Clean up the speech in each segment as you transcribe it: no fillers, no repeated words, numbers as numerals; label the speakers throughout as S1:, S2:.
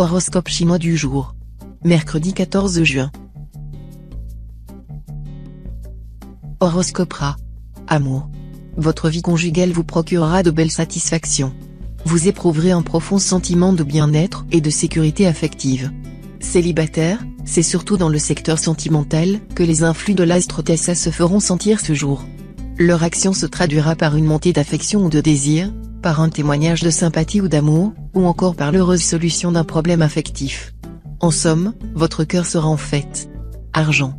S1: Horoscope chinois du jour. Mercredi 14 juin. Horoscope Rat. Amour. Votre vie conjugale vous procurera de belles satisfactions. Vous éprouverez un profond sentiment de bien-être et de sécurité affective. Célibataire, c'est surtout dans le secteur sentimental que les influx de l'astre Tessa se feront sentir ce jour. Leur action se traduira par une montée d'affection ou de désir, par un témoignage de sympathie ou d'amour, ou encore par l'heureuse solution d'un problème affectif. En somme, votre cœur sera en fête. Argent.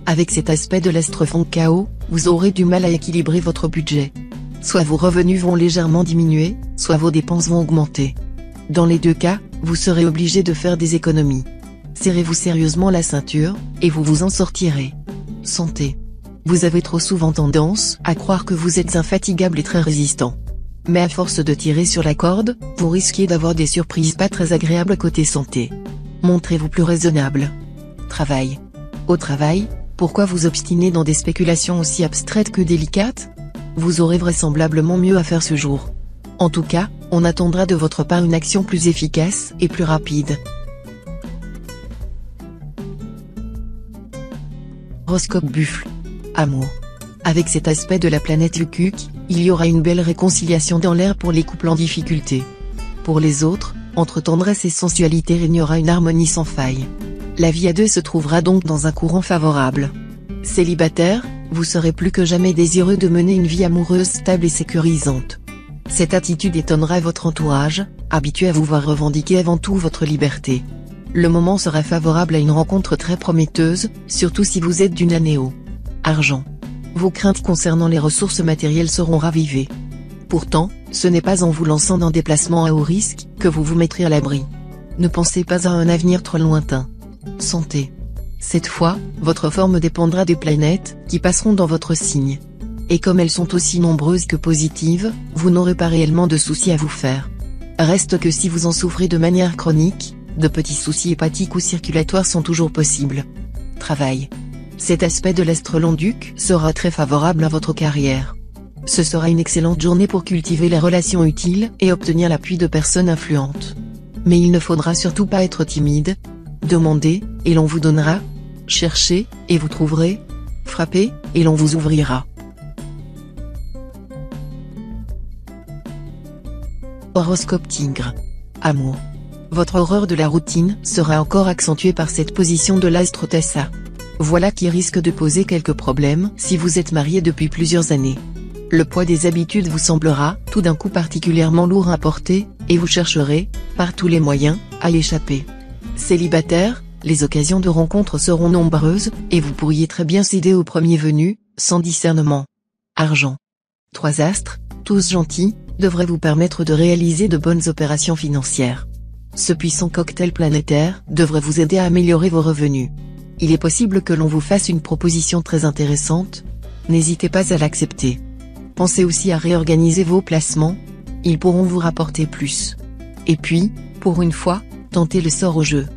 S1: Avec cet aspect de l'astre fond chaos, vous aurez du mal à équilibrer votre budget. Soit vos revenus vont légèrement diminuer, soit vos dépenses vont augmenter. Dans les deux cas, vous serez obligé de faire des économies. Serrez-vous sérieusement la ceinture, et vous vous en sortirez. Santé. Vous avez trop souvent tendance à croire que vous êtes infatigable et très résistant. Mais à force de tirer sur la corde, vous risquez d'avoir des surprises pas très agréables côté santé. Montrez-vous plus raisonnable. Travail. Au travail, pourquoi vous obstiner dans des spéculations aussi abstraites que délicates? Vous aurez vraisemblablement mieux à faire ce jour. En tout cas, on attendra de votre part une action plus efficace et plus rapide. Horoscope Buffle. Amour. Avec cet aspect de la planète Ukuk, il y aura une belle réconciliation dans l'air pour les couples en difficulté. Pour les autres, entre tendresse et sensualité régnera une harmonie sans faille. La vie à deux se trouvera donc dans un courant favorable. Célibataire, vous serez plus que jamais désireux de mener une vie amoureuse stable et sécurisante. Cette attitude étonnera votre entourage, habitué à vous voir revendiquer avant tout votre liberté. Le moment sera favorable à une rencontre très prometteuse, surtout si vous êtes d'une année haut. Argent. Vos craintes concernant les ressources matérielles seront ravivées. Pourtant, ce n'est pas en vous lançant dans des placements à haut risque que vous vous mettrez à l'abri. Ne pensez pas à un avenir trop lointain. Santé. Cette fois, votre forme dépendra des planètes qui passeront dans votre signe. Et comme elles sont aussi nombreuses que positives, vous n'aurez pas réellement de soucis à vous faire. Reste que si vous en souffrez de manière chronique, de petits soucis hépatiques ou circulatoires sont toujours possibles. Travail. Cet aspect de l'astre Long-Duc sera très favorable à votre carrière. Ce sera une excellente journée pour cultiver les relations utiles et obtenir l'appui de personnes influentes. Mais il ne faudra surtout pas être timide. Demandez, et l'on vous donnera. Cherchez, et vous trouverez. Frappez, et l'on vous ouvrira. Horoscope Tigre. Amour. Votre horreur de la routine sera encore accentuée par cette position de l'astre Tessa. Voilà qui risque de poser quelques problèmes si vous êtes marié depuis plusieurs années. Le poids des habitudes vous semblera, tout d'un coup particulièrement lourd à porter, et vous chercherez, par tous les moyens, à y échapper. Célibataire, les occasions de rencontre seront nombreuses, et vous pourriez très bien céder au premier venu, sans discernement. Argent. 3 astres, tous gentils, devraient vous permettre de réaliser de bonnes opérations financières. Ce puissant cocktail planétaire devrait vous aider à améliorer vos revenus. Il est possible que l'on vous fasse une proposition très intéressante. N'hésitez pas à l'accepter. Pensez aussi à réorganiser vos placements. Ils pourront vous rapporter plus. Et puis, pour une fois, tentez le sort au jeu.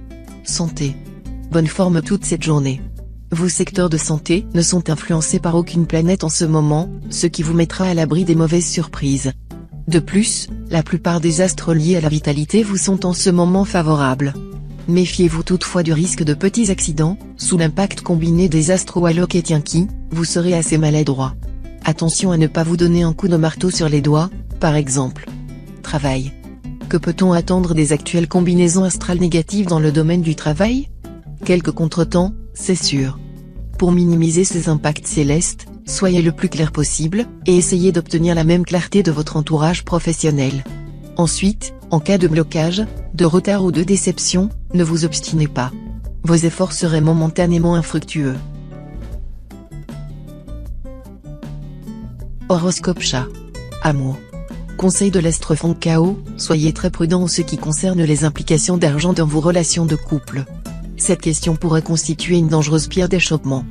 S1: Santé. Bonne forme toute cette journée. Vos secteurs de santé ne sont influencés par aucune planète en ce moment, ce qui vous mettra à l'abri des mauvaises surprises. De plus, la plupart des astres liés à la vitalité vous sont en ce moment favorables. Méfiez-vous toutefois du risque de petits accidents, sous l'impact combiné des astres Wallock et Tienki, vous serez assez maladroit. Attention à ne pas vous donner un coup de marteau sur les doigts, par exemple. Travail. Que peut-on attendre des actuelles combinaisons astrales négatives dans le domaine du travail? Quelques contretemps, c'est sûr. Pour minimiser ces impacts célestes, soyez le plus clair possible, et essayez d'obtenir la même clarté de votre entourage professionnel. Ensuite, en cas de blocage, de retard ou de déception, ne vous obstinez pas. Vos efforts seraient momentanément infructueux. Horoscope Chat. Amour. Conseil de l'astre fond chaos, soyez très prudent en ce qui concerne les implications d'argent dans vos relations de couple. Cette question pourrait constituer une dangereuse pierre d'achoppement.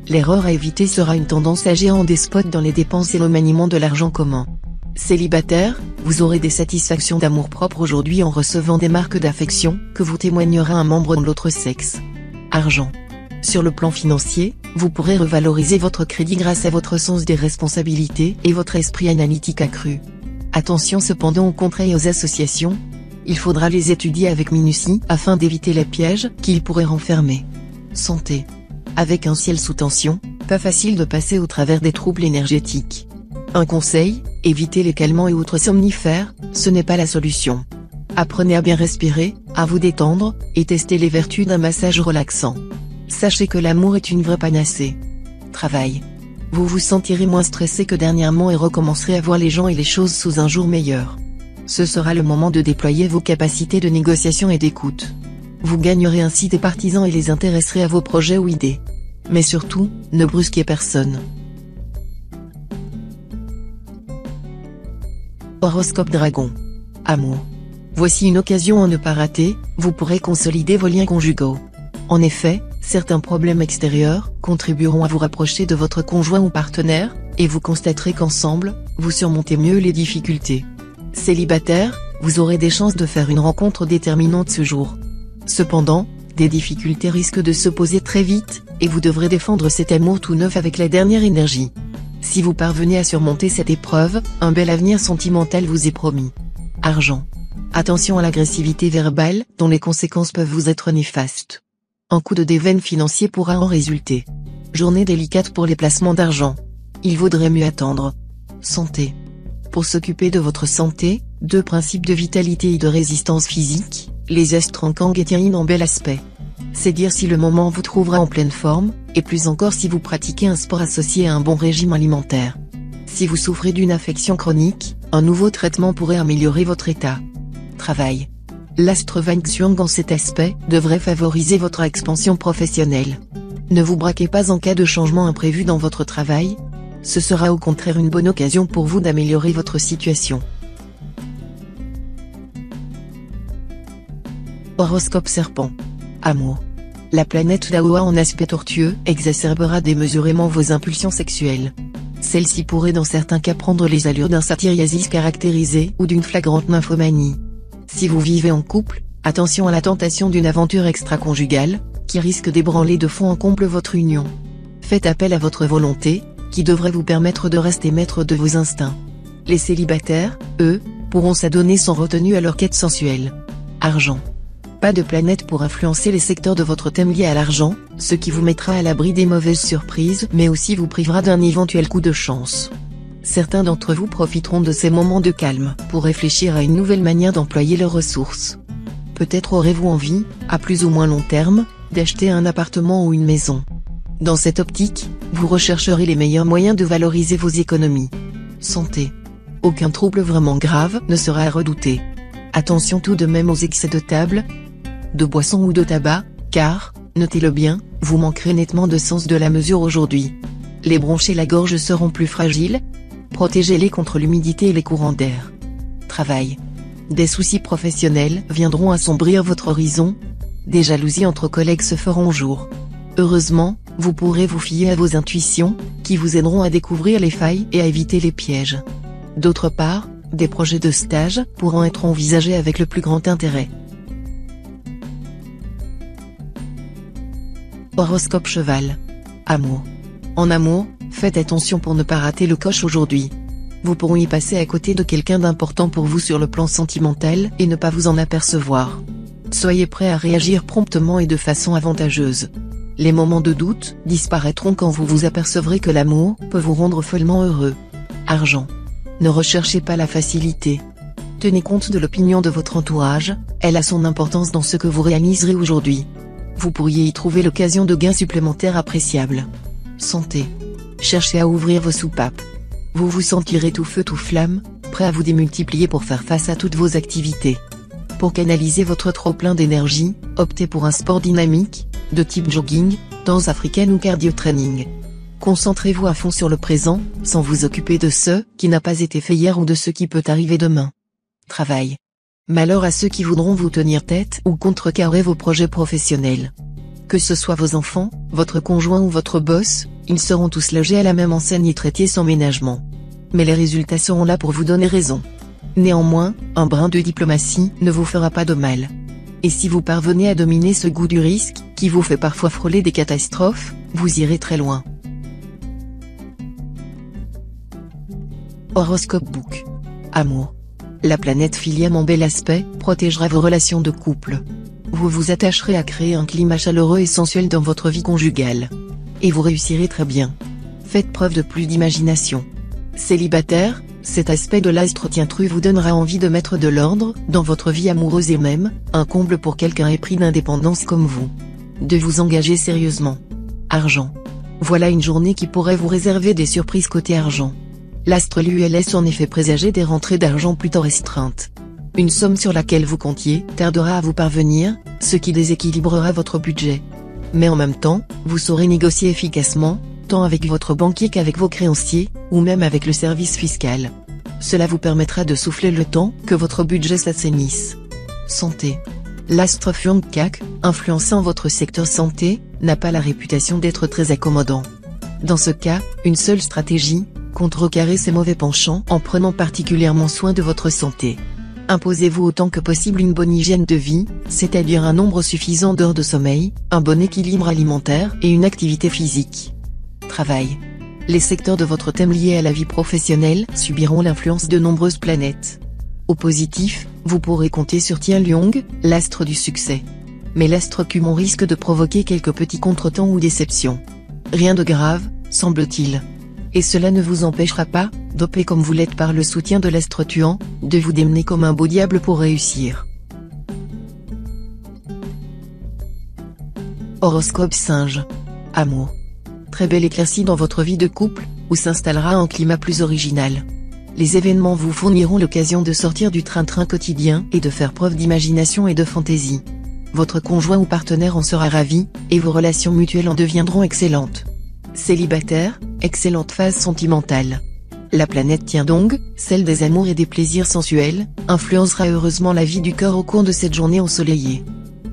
S1: L'erreur à éviter sera une tendance à agir en despote dans les dépenses et le maniement de l'argent commun. Célibataire, vous aurez des satisfactions d'amour-propre aujourd'hui en recevant des marques d'affection que vous témoignera un membre de l'autre sexe. Argent. Sur le plan financier, vous pourrez revaloriser votre crédit grâce à votre sens des responsabilités et votre esprit analytique accru. Attention cependant aux contrats et aux associations. Il faudra les étudier avec minutie afin d'éviter les pièges qu'ils pourraient renfermer. Santé. Avec un ciel sous tension, pas facile de passer au travers des troubles énergétiques. Un conseil, évitez les calmants et autres somnifères, ce n'est pas la solution. Apprenez à bien respirer, à vous détendre, et testez les vertus d'un massage relaxant. Sachez que l'amour est une vraie panacée. Travail. Vous vous sentirez moins stressé que dernièrement et recommencerez à voir les gens et les choses sous un jour meilleur. Ce sera le moment de déployer vos capacités de négociation et d'écoute. Vous gagnerez ainsi des partisans et les intéresserez à vos projets ou idées. Mais surtout, ne brusquez personne. Horoscope Dragon. Amour. Voici une occasion à ne pas rater, vous pourrez consolider vos liens conjugaux. En effet, certains problèmes extérieurs contribueront à vous rapprocher de votre conjoint ou partenaire, et vous constaterez qu'ensemble, vous surmontez mieux les difficultés. Célibataire, vous aurez des chances de faire une rencontre déterminante ce jour. Cependant, des difficultés risquent de se poser très vite, et vous devrez défendre cet amour tout neuf avec la dernière énergie. Si vous parvenez à surmonter cette épreuve, un bel avenir sentimental vous est promis. Argent. Attention à l'agressivité verbale, dont les conséquences peuvent vous être néfastes. Un coup de déveine financier pourra en résulter. Journée délicate pour les placements d'argent. Il vaudrait mieux attendre. Santé. Pour s'occuper de votre santé, deux principes de vitalité et de résistance physique, les astres en Kang et Tien en bel aspect. C'est dire si le moment vous trouvera en pleine forme, et plus encore si vous pratiquez un sport associé à un bon régime alimentaire. Si vous souffrez d'une affection chronique, un nouveau traitement pourrait améliorer votre état. Travail. L'astre Wang Xuang en cet aspect devrait favoriser votre expansion professionnelle. Ne vous braquez pas en cas de changement imprévu dans votre travail. Ce sera au contraire une bonne occasion pour vous d'améliorer votre situation. Horoscope Serpent. Amour. La planète Laowa en aspect tortueux exacerbera démesurément vos impulsions sexuelles. Celle-ci pourrait dans certains cas prendre les allures d'un satyriasis caractérisé ou d'une flagrante nymphomanie. Si vous vivez en couple, attention à la tentation d'une aventure extra-conjugale, qui risque d'ébranler de fond en comble votre union. Faites appel à votre volonté, qui devrait vous permettre de rester maître de vos instincts. Les célibataires, eux, pourront s'adonner sans retenue à leur quête sensuelle. Argent. Pas de planète pour influencer les secteurs de votre thème lié à l'argent, ce qui vous mettra à l'abri des mauvaises surprises mais aussi vous privera d'un éventuel coup de chance. Certains d'entre vous profiteront de ces moments de calme pour réfléchir à une nouvelle manière d'employer leurs ressources. Peut-être aurez-vous envie, à plus ou moins long terme, d'acheter un appartement ou une maison. Dans cette optique, vous rechercherez les meilleurs moyens de valoriser vos économies. Santé. Aucun trouble vraiment grave ne sera à redouter. Attention tout de même aux excès de table, de boissons ou de tabac, car, notez-le bien, vous manquerez nettement de sens de la mesure aujourd'hui. Les bronches et la gorge seront plus fragiles. Protégez-les contre l'humidité et les courants d'air. Travail. Des soucis professionnels viendront assombrir votre horizon. Des jalousies entre collègues se feront jour. Heureusement, vous pourrez vous fier à vos intuitions, qui vous aideront à découvrir les failles et à éviter les pièges. D'autre part, des projets de stage pourront être envisagés avec le plus grand intérêt. Horoscope Cheval. Amour. En amour, faites attention pour ne pas rater le coche aujourd'hui. Vous pourriez passer à côté de quelqu'un d'important pour vous sur le plan sentimental et ne pas vous en apercevoir. Soyez prêt à réagir promptement et de façon avantageuse. Les moments de doute disparaîtront quand vous vous apercevrez que l'amour peut vous rendre follement heureux. Argent. Ne recherchez pas la facilité. Tenez compte de l'opinion de votre entourage, elle a son importance dans ce que vous réaliserez aujourd'hui. Vous pourriez y trouver l'occasion de gains supplémentaires appréciables. Santé. Cherchez à ouvrir vos soupapes. Vous vous sentirez tout feu tout flamme, prêt à vous démultiplier pour faire face à toutes vos activités. Pour canaliser votre trop-plein d'énergie, optez pour un sport dynamique, de type jogging, danse africaine ou cardio-training. Concentrez-vous à fond sur le présent, sans vous occuper de ce qui n'a pas été fait hier ou de ce qui peut arriver demain. Travail. Malheur à ceux qui voudront vous tenir tête ou contrecarrer vos projets professionnels. Que ce soit vos enfants, votre conjoint ou votre boss, ils seront tous logés à la même enseigne et traités sans ménagement. Mais les résultats seront là pour vous donner raison. Néanmoins, un brin de diplomatie ne vous fera pas de mal. Et si vous parvenez à dominer ce goût du risque, qui vous fait parfois frôler des catastrophes, vous irez très loin. Horoscope Book. Amour. La planète Philium en bel aspect protégera vos relations de couple. Vous vous attacherez à créer un climat chaleureux et sensuel dans votre vie conjugale. Et vous réussirez très bien. Faites preuve de plus d'imagination. Célibataire, cet aspect de l'astre Tintru vous donnera envie de mettre de l'ordre dans votre vie amoureuse et même, un comble pour quelqu'un épris d'indépendance comme vous. De vous engager sérieusement. Argent. Voilà une journée qui pourrait vous réserver des surprises côté argent. L'astre lui laisse en effet présager des rentrées d'argent plutôt restreintes. Une somme sur laquelle vous comptiez tardera à vous parvenir, ce qui déséquilibrera votre budget. Mais en même temps, vous saurez négocier efficacement, tant avec votre banquier qu'avec vos créanciers, ou même avec le service fiscal. Cela vous permettra de souffler le temps que votre budget s'assainisse. Santé. L'astre Fuangkak, influençant votre secteur santé, n'a pas la réputation d'être très accommodant. Dans ce cas, une seule stratégie, contrecarrer ces mauvais penchants en prenant particulièrement soin de votre santé. Imposez-vous autant que possible une bonne hygiène de vie, c'est-à-dire un nombre suffisant d'heures de sommeil, un bon équilibre alimentaire et une activité physique. Travail. Les secteurs de votre thème liés à la vie professionnelle subiront l'influence de nombreuses planètes. Au positif, vous pourrez compter sur Tian Liong, l'astre du succès. Mais l'astre Kumon risque de provoquer quelques petits contretemps ou déceptions. Rien de grave, semble-t-il. Et cela ne vous empêchera pas, dopé comme vous l'êtes par le soutien de l'astre Tuan, de vous démener comme un beau diable pour réussir. Horoscope Singe. Amour. Très belle éclaircie dans votre vie de couple, où s'installera un climat plus original. Les événements vous fourniront l'occasion de sortir du train-train quotidien et de faire preuve d'imagination et de fantaisie. Votre conjoint ou partenaire en sera ravi, et vos relations mutuelles en deviendront excellentes. Célibataire, excellente phase sentimentale. La planète Tiandong, celle des amours et des plaisirs sensuels, influencera heureusement la vie du cœur au cours de cette journée ensoleillée.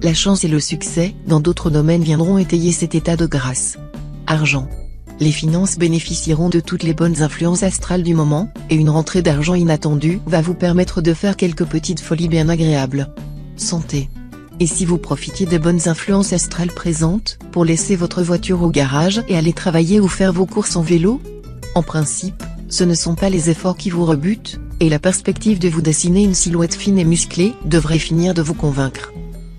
S1: La chance et le succès, dans d'autres domaines viendront étayer cet état de grâce. Argent. Les finances bénéficieront de toutes les bonnes influences astrales du moment, et une rentrée d'argent inattendue va vous permettre de faire quelques petites folies bien agréables. Santé. Et si vous profitiez des bonnes influences astrales présentes, pour laisser votre voiture au garage et aller travailler ou faire vos courses en vélo? En principe, ce ne sont pas les efforts qui vous rebutent, et la perspective de vous dessiner une silhouette fine et musclée devrait finir de vous convaincre.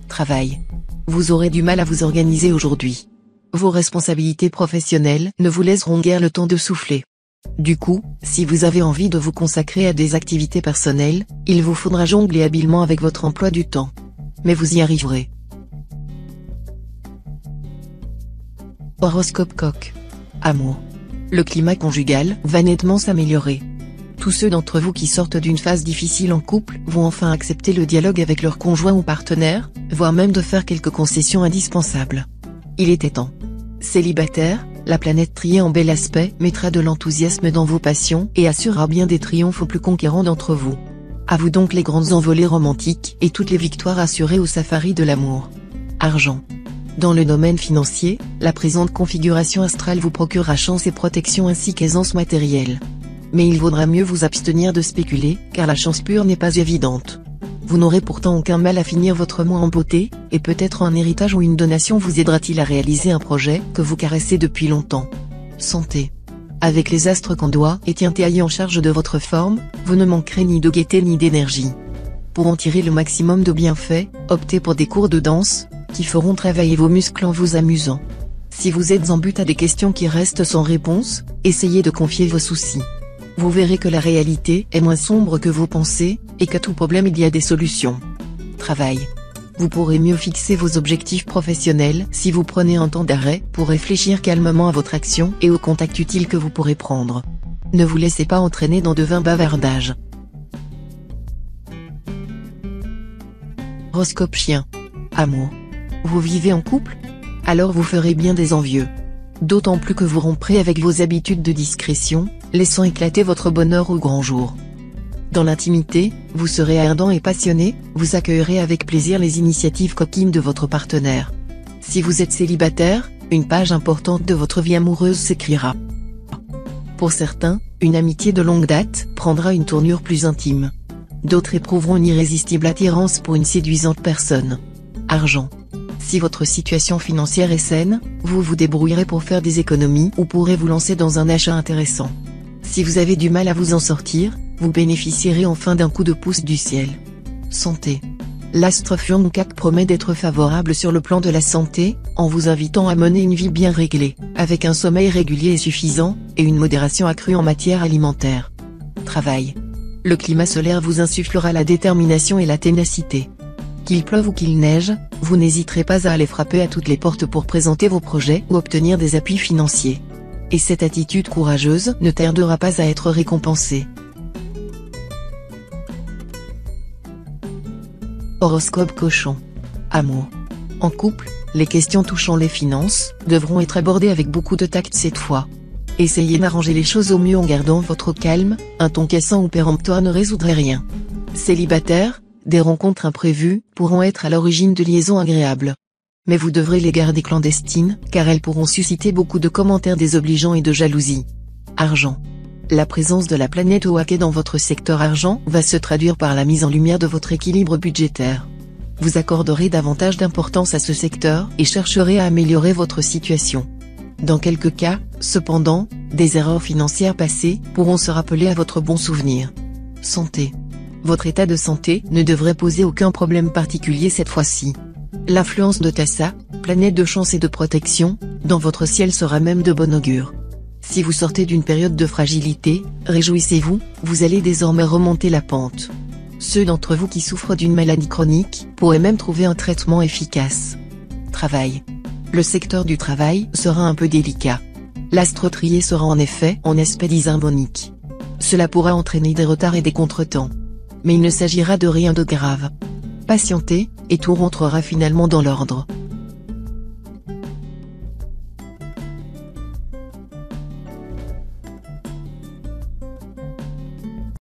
S1: Travail. Vous aurez du mal à vous organiser aujourd'hui. Vos responsabilités professionnelles ne vous laisseront guère le temps de souffler. Du coup, si vous avez envie de vous consacrer à des activités personnelles, il vous faudra jongler habilement avec votre emploi du temps. Mais vous y arriverez. Horoscope Coq. Amour. Le climat conjugal va nettement s'améliorer. Tous ceux d'entre vous qui sortent d'une phase difficile en couple vont enfin accepter le dialogue avec leur conjoint ou partenaire, voire même de faire quelques concessions indispensables. Il était temps. Célibataire, la planète Trier en bel aspect mettra de l'enthousiasme dans vos passions et assurera bien des triomphes aux plus conquérants d'entre vous. À vous donc les grandes envolées romantiques et toutes les victoires assurées au safari de l'amour. Argent. Dans le domaine financier, la présente configuration astrale vous procurera chance et protection ainsi qu'aisance matérielle. Mais il vaudra mieux vous abstenir de spéculer, car la chance pure n'est pas évidente. Vous n'aurez pourtant aucun mal à finir votre mois en beauté, et peut-être un héritage ou une donation vous aidera-t-il à réaliser un projet que vous caressez depuis longtemps. Santé. Avec les astres Candois et Tiantai en charge de votre forme, vous ne manquerez ni de gaieté ni d'énergie. Pour en tirer le maximum de bienfaits, optez pour des cours de danse, qui feront travailler vos muscles en vous amusant. Si vous êtes en butte à des questions qui restent sans réponse, essayez de confier vos soucis. Vous verrez que la réalité est moins sombre que vos pensées, et qu'à tout problème il y a des solutions. Travail. Vous pourrez mieux fixer vos objectifs professionnels si vous prenez un temps d'arrêt pour réfléchir calmement à votre action et aux contacts utiles que vous pourrez prendre. Ne vous laissez pas entraîner dans de vains bavardages. Horoscope Chien. Amour. Vous vivez en couple? Alors vous ferez bien des envieux. D'autant plus que vous romprez avec vos habitudes de discrétion, laissant éclater votre bonheur au grand jour. Dans l'intimité, vous serez ardent et passionné, vous accueillerez avec plaisir les initiatives coquines de votre partenaire. Si vous êtes célibataire, une page importante de votre vie amoureuse s'écrira. Pour certains, une amitié de longue date prendra une tournure plus intime. D'autres éprouveront une irrésistible attirance pour une séduisante personne. Argent. Si votre situation financière est saine, vous vous débrouillerez pour faire des économies ou pourrez vous lancer dans un achat intéressant. Si vous avez du mal à vous en sortir, Vous bénéficierez enfin d'un coup de pouce du ciel. Santé. L'astre Fuangkak promet d'être favorable sur le plan de la santé, en vous invitant à mener une vie bien réglée, avec un sommeil régulier et suffisant, et une modération accrue en matière alimentaire. Travail. Le climat solaire vous insufflera la détermination et la ténacité. Qu'il pleuve ou qu'il neige, vous n'hésiterez pas à aller frapper à toutes les portes pour présenter vos projets ou obtenir des appuis financiers. Et cette attitude courageuse ne tardera pas à être récompensée. Horoscope Cochon. Amour. En couple, les questions touchant les finances devront être abordées avec beaucoup de tact cette fois. Essayez d'arranger les choses au mieux en gardant votre calme, un ton cassant ou péremptoire ne résoudrait rien. Célibataire, des rencontres imprévues pourront être à l'origine de liaisons agréables. Mais vous devrez les garder clandestines, car elles pourront susciter beaucoup de commentaires désobligeants et de jalousie. Argent. La présence de la planète Oake dans votre secteur argent va se traduire par la mise en lumière de votre équilibre budgétaire. Vous accorderez davantage d'importance à ce secteur et chercherez à améliorer votre situation. Dans quelques cas, cependant, des erreurs financières passées pourront se rappeler à votre bon souvenir. Santé. Votre état de santé ne devrait poser aucun problème particulier cette fois-ci. L'influence de Tassa, planète de chance et de protection, dans votre ciel sera même de bon augure. Si vous sortez d'une période de fragilité, réjouissez-vous, vous allez désormais remonter la pente. Ceux d'entre vous qui souffrent d'une maladie chronique pourraient même trouver un traitement efficace. Travail. Le secteur du travail sera un peu délicat. L'astre trié sera en effet en aspect disharmonique. Cela pourra entraîner des retards et des contretemps. Mais il ne s'agira de rien de grave. Patientez, et tout rentrera finalement dans l'ordre.